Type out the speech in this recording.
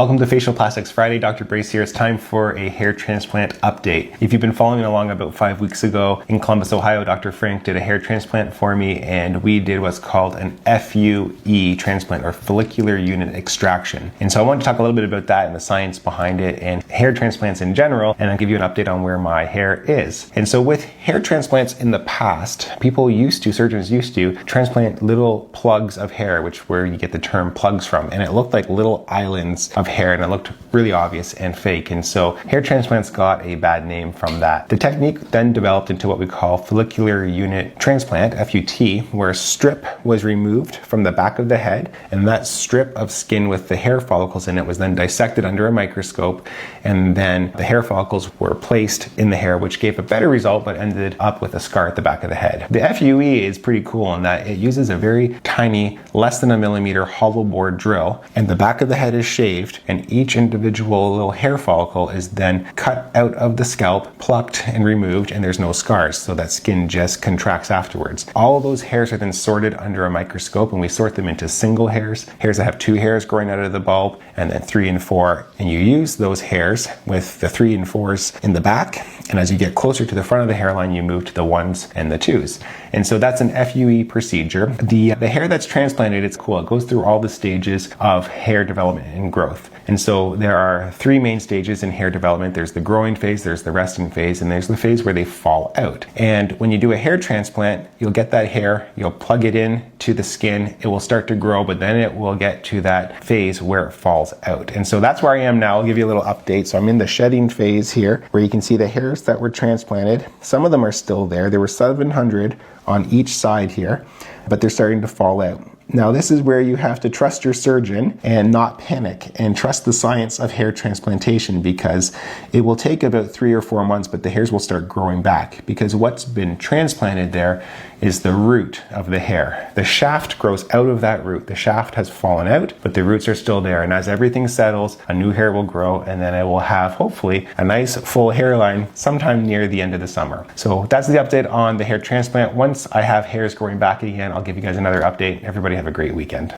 Welcome to Facial Plastics Friday. Dr. Brace here. It's time for a hair transplant update. If you've been following along, about 5 weeks ago in Columbus, Ohio, Dr. Frank did a hair transplant for me, and we did what's called an FUE transplant, or follicular unit extraction. And so I want to talk a little bit about that and the science behind it and hair transplants in general, and I'll give you an update on where my hair is. And so with hair transplants in the past, surgeons used to transplant little plugs of hair, where you get the term plugs from, and it looked like little islands of hair, and it looked really obvious and fake. And so hair transplants got a bad name from that. The technique then developed into what we call follicular unit transplant, FUT, where a strip was removed from the back of the head, and that strip of skin with the hair follicles in it was then dissected under a microscope, and then the hair follicles were placed in the hair, which gave a better result but ended up with a scar at the back of the head. The FUE is pretty cool in that it uses a very tiny, less than a millimeter hollow bore drill, and the back of the head is shaved, and each individual little hair follicle is then cut out of the scalp, plucked and removed, and there's no scars, so that skin just contracts afterwards. All of those hairs are then sorted under a microscope, and we sort them into single hairs that have 2 hairs growing out of the bulb, and then 3 and 4, and you use those hairs with the 3 and 4s in the back, and as you get closer to the front of the hairline, you move to the 1s and the 2s. And so that's an FUE procedure. The hair that's transplanted, it's cool. It goes through all the stages of hair development and growth. And so there are 3 main stages in hair development. There's the growing phase, there's the resting phase, and there's the phase where they fall out. And when you do a hair transplant, you'll get that hair, you'll plug it in to the skin, it will start to grow, but then it will get to that phase where it falls out. And so that's where I am now. I'll give you a little update. So I'm in the shedding phase here, where you can see the hairs that were transplanted. Some of them are still there. There were 700 on each side here, but they're starting to fall out. Now this is where you have to trust your surgeon and not panic, and trust the science of hair transplantation, because it will take about 3 or 4 months, but the hairs will start growing back, because what's been transplanted there is the root of the hair. The shaft grows out of that root. The shaft has fallen out, but the roots are still there, and as everything settles, a new hair will grow, and then I will have hopefully a nice full hairline sometime near the end of the summer. So that's the update on the hair transplant. Once I have hairs growing back again, I'll give you guys another update. Everybody have a great weekend.